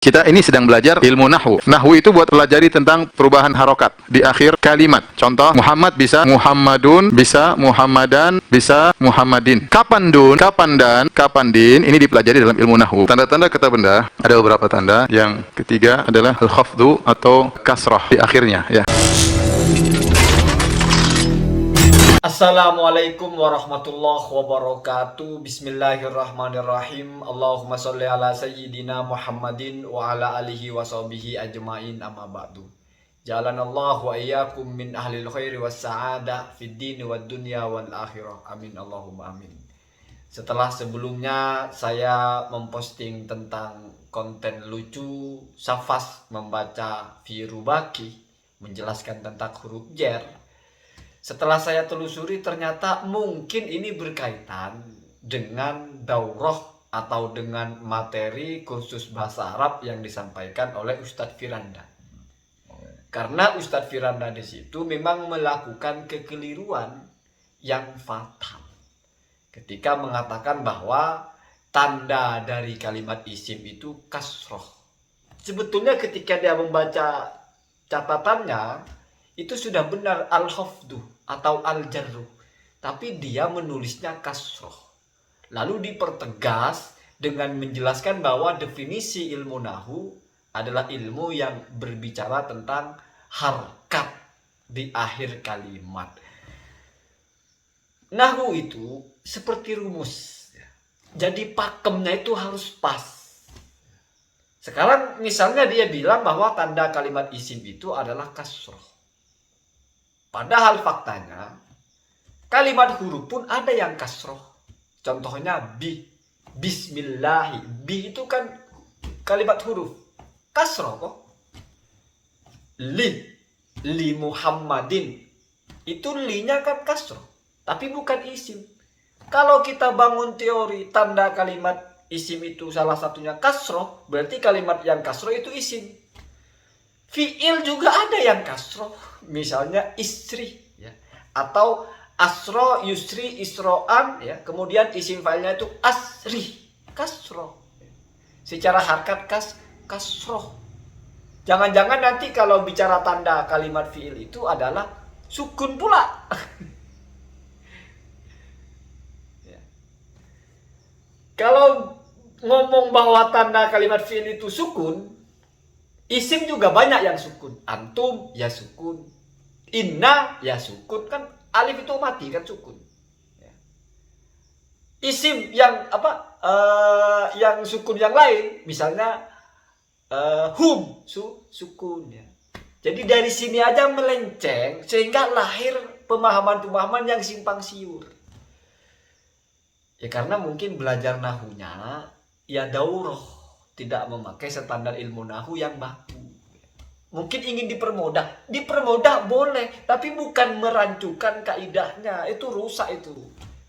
Kita ini sedang belajar ilmu nahwu. Nahwu itu buat pelajari tentang perubahan harokat di akhir kalimat. Contoh, Muhammad bisa Muhammadun, bisa Muhammadan, bisa Muhammadin. Kapan dun, kapan dan, kapan din, ini dipelajari dalam ilmu nahwu. Tanda-tanda kata benda, ada beberapa tanda. Yang ketiga adalah al-khafdu atau kasrah di akhirnya. Ya. Assalamualaikum warahmatullahi wabarakatuh. Bismillahirrahmanirrahim. Allahumma sholli ala sayyidina Muhammadin wa ala alihi wa sahbihi ajma'in, amma ba'du. Jalanallahu wa iyyakum min ahlil khairi was sa'adah fid dini wad dunya wal akhirah. Amin Allahumma amin. Setelah sebelumnya saya memposting tentang konten lucu Safas membaca fi Rubaki, menjelaskan tentang huruf jer. Setelah saya telusuri, ternyata mungkin ini berkaitan dengan daurah atau dengan materi kursus bahasa Arab yang disampaikan oleh Ustadz Firanda. Karena Ustadz Firanda di situ memang melakukan kekeliruan yang fatal ketika mengatakan bahwa tanda dari kalimat isim itu kasroh. Sebetulnya ketika dia membaca catatannya, itu sudah benar al-khafdu atau al-jarru, tapi dia menulisnya kasroh. Lalu dipertegas dengan menjelaskan bahwa definisi ilmu nahwu adalah ilmu yang berbicara tentang harkat di akhir kalimat. Nahwu itu seperti rumus, jadi pakemnya itu harus pas. Sekarang misalnya dia bilang bahwa tanda kalimat isim itu adalah kasroh. Padahal faktanya kalimat huruf pun ada yang kasroh. Contohnya bi, bismillahi. Bi itu kan kalimat huruf kasroh kok. Li Muhammadin. Itu li-nya kan kasroh, tapi bukan isim. Kalau kita bangun teori tanda kalimat isim itu salah satunya kasroh, berarti kalimat yang kasroh itu isim. Fi'il juga ada yang kasroh, misalnya istri, ya, atau asro, yusri, isro'an, ya, kemudian isim fa'ilnya itu asri, kasroh. Secara harkat kasroh. Jangan-jangan nanti kalau bicara tanda kalimat fi'il itu adalah sukun pula. Ya. Kalau ngomong bahwa tanda kalimat fi'il itu sukun, isim juga banyak yang sukun. Antum ya sukun, inna ya sukun, kan alif itu mati kan sukun. Ya. Isim yang yang sukun yang lain, misalnya hum sukun. Ya. Jadi dari sini aja melenceng sehingga lahir pemahaman-pemahaman yang simpang siur. Ya karena mungkin belajar nahunya ya daurah, tidak memakai standar ilmu nahwu yang baku. Mungkin ingin dipermudah boleh, tapi bukan merancukan kaidahnya. Itu rusak itu.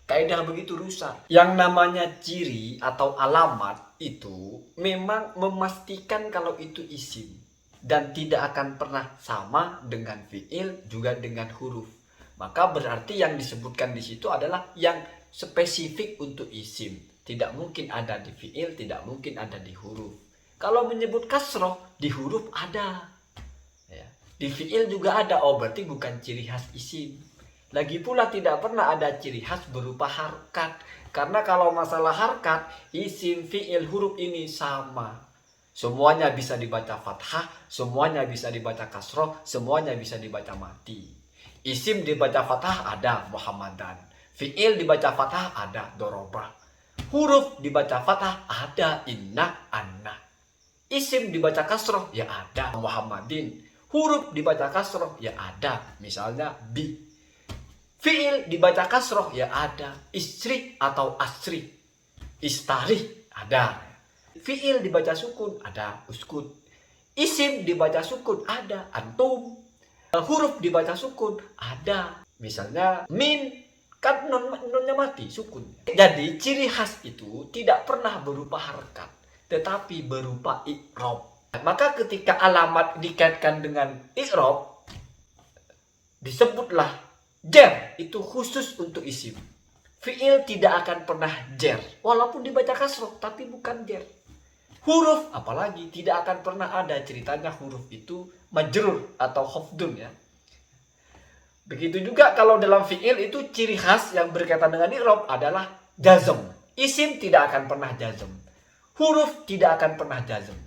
Kaidah begitu rusak. Yang namanya ciri atau alamat itu memang memastikan kalau itu isim dan tidak akan pernah sama dengan fi'il juga dengan huruf. Maka berarti yang disebutkan di situ adalah yang spesifik untuk isim. Tidak mungkin ada di fi'il, tidak mungkin ada di huruf. Kalau menyebut kasroh, di huruf ada. Ya. Di fi'il juga ada. Oh, berarti bukan ciri khas isim. Lagi pula tidak pernah ada ciri khas berupa harkat. Karena kalau masalah harkat, isim, fi'il, huruf ini sama. Semuanya bisa dibaca fathah, semuanya bisa dibaca kasroh, semuanya bisa dibaca mati. Isim dibaca fathah ada Muhammadan. Fi'il dibaca fathah ada dorobah. Huruf dibaca fathah ada inna, anna. Isim dibaca kasroh ya ada Muhammadin. Huruf dibaca kasroh ya ada misalnya bi. Fi'il dibaca kasroh ya ada istri atau asri. Istari ada. Fi'il dibaca sukun ada uskun. Isim dibaca sukun ada antum. Huruf dibaca sukun ada misalnya min. Kan nunnya mati, sukun. Jadi ciri khas itu tidak pernah berupa harkat, tetapi berupa i'rab. Maka ketika alamat dikaitkan dengan i'rab, disebutlah jer, itu khusus untuk isim. Fi'il tidak akan pernah jer, walaupun dibaca kasroh, tapi bukan jer. Huruf apalagi tidak akan pernah ada ceritanya huruf itu majrur atau khafdun ya. Begitu juga kalau dalam fi'il itu ciri khas yang berkaitan dengan i'rab adalah jazm. Isim tidak akan pernah jazm. Huruf tidak akan pernah jazm.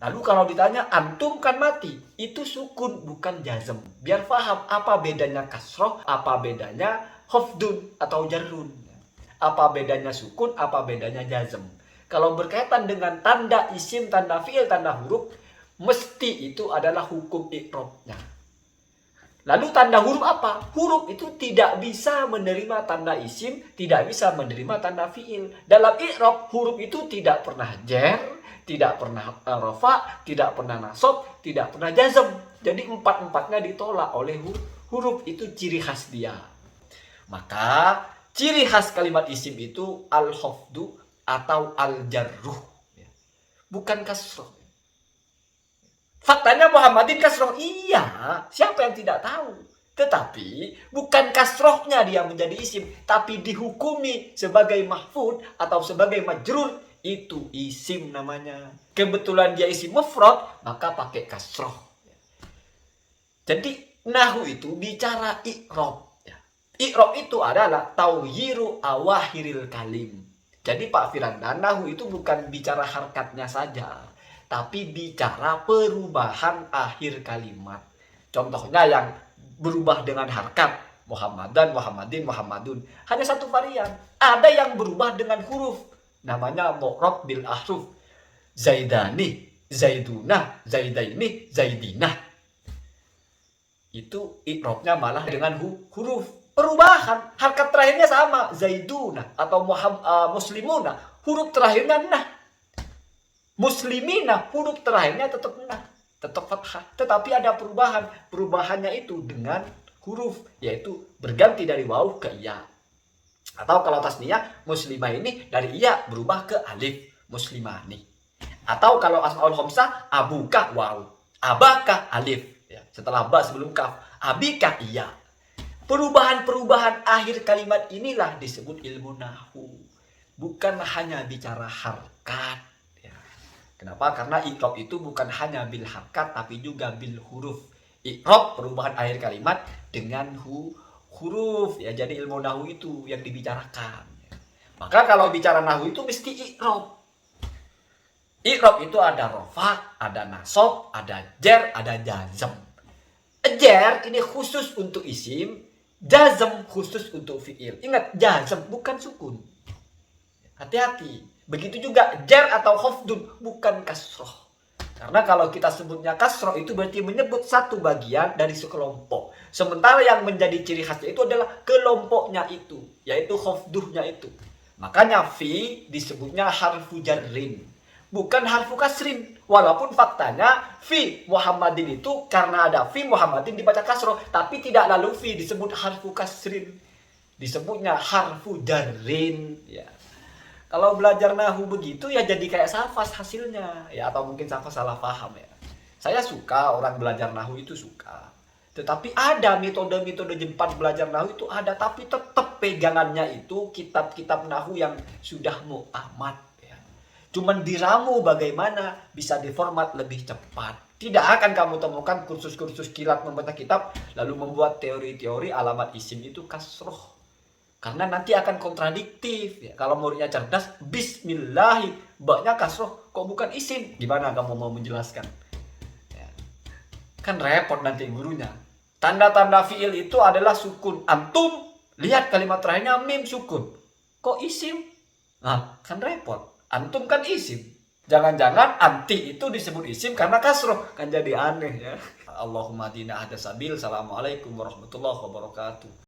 Lalu kalau ditanya antum kan mati, itu sukun bukan jazm. Biar paham apa bedanya kasroh, apa bedanya khafdun atau jarrun. Apa bedanya sukun, apa bedanya jazm. Kalau berkaitan dengan tanda isim, tanda fi'il, tanda huruf, mesti itu adalah hukum i'rabnya. Lalu tanda huruf apa? Huruf itu tidak bisa menerima tanda isim, tidak bisa menerima tanda fi'il. Dalam i'rab, huruf itu tidak pernah jer, tidak pernah rafa, tidak pernah nasab, tidak pernah jazm. Jadi empat-empatnya ditolak oleh huruf. Itu ciri khas dia. Maka ciri khas kalimat isim itu al-khafdu atau al-jarruh, bukan kasroh. Faktanya Muhammadin kasroh, iya, siapa yang tidak tahu. Tetapi bukan kasrohnya dia menjadi isim, tapi dihukumi sebagai mahfud atau sebagai majrur, itu isim namanya. Kebetulan dia isim mufrad, maka pakai kasroh. Jadi nahu itu bicara i'rab. I'rab itu adalah tauhiru awahiril kalim. Jadi Pak Firanda, nahu itu bukan bicara harkatnya saja, tapi bicara perubahan akhir kalimat. Contohnya yang berubah dengan harkat, Muhammadan, Muhammadin, Muhammadun. Hanya satu varian. Ada yang berubah dengan huruf, namanya mu'rab bil ahruf. Zaidani, Zaidunah, Zaidaini, Zaidinah. Itu i'rabnya malah dengan huruf. Perubahan, harkat terakhirnya sama, Zaiduna atau Muslimuna, huruf terakhirnya nah. Muslimina, huruf terakhirnya tetap nah, tetap fathah. Tetapi ada perubahan, perubahannya itu dengan huruf, yaitu berganti dari waw ke ya. Atau kalau tasniyah, muslimah ini dari iya berubah ke alif, muslimani. Atau kalau asmaul khamsah, abuka waw, abaka alif, ya, setelah ba sebelum kaf, abika iya. Perubahan-perubahan akhir kalimat inilah disebut ilmu nahu. Bukan hanya bicara harkat. Ya. Kenapa? Karena i'rab itu bukan hanya bil harkat, tapi juga bil huruf. I'rab perubahan akhir kalimat dengan huruf. Ya, jadi ilmu nahu itu yang dibicarakan. Maka kalau bicara nahu itu mesti i'rab. I'rab itu ada rafa, ada nasab, ada jer, ada jazm. Jer ini khusus untuk isim. Jazm khusus untuk fi'il. Ingat, jazm bukan sukun. Hati-hati. Begitu juga jar atau khafdun, bukan kasroh. Karena kalau kita sebutnya kasroh itu berarti menyebut satu bagian dari sekelompok. Sementara yang menjadi ciri khasnya itu adalah kelompoknya itu, yaitu khafduhnya itu. Makanya fi disebutnya harfu jarrin, bukan harfu kasrin. Walaupun faktanya fi Muhammadin itu karena ada fi Muhammadin dibaca kasroh, tapi tidak lalu fi disebut harfu kasrin, disebutnya harfu jarrin. Ya. Kalau belajar nahu begitu ya jadi kayak safas hasilnya, ya, atau mungkin safas salah paham ya. Saya suka orang belajar nahu itu suka, tetapi ada metode-metode jempat belajar nahu itu ada, tapi tetap pegangannya itu kitab-kitab nahu yang sudah mu'tamad. Cuman diramu bagaimana bisa diformat lebih cepat. Tidak akan kamu temukan kursus-kursus kilat membaca kitab lalu membuat teori-teori alamat isim itu kasroh. Karena nanti akan kontradiktif. Ya, kalau muridnya cerdas, bismillahi, baknya kasroh, kok bukan isim? Gimana kamu mau menjelaskan? Ya. Kan repot nanti gurunya. Tanda-tanda fi'il itu adalah sukun. Antum, lihat kalimat terakhirnya mim sukun. Kok isim? Nah, kan repot. Antum kan isim. Jangan-jangan anti itu disebut isim karena kasroh. Kan jadi aneh ya. Allahumma dina ahda sabil. Assalamualaikum warahmatullahi wabarakatuh.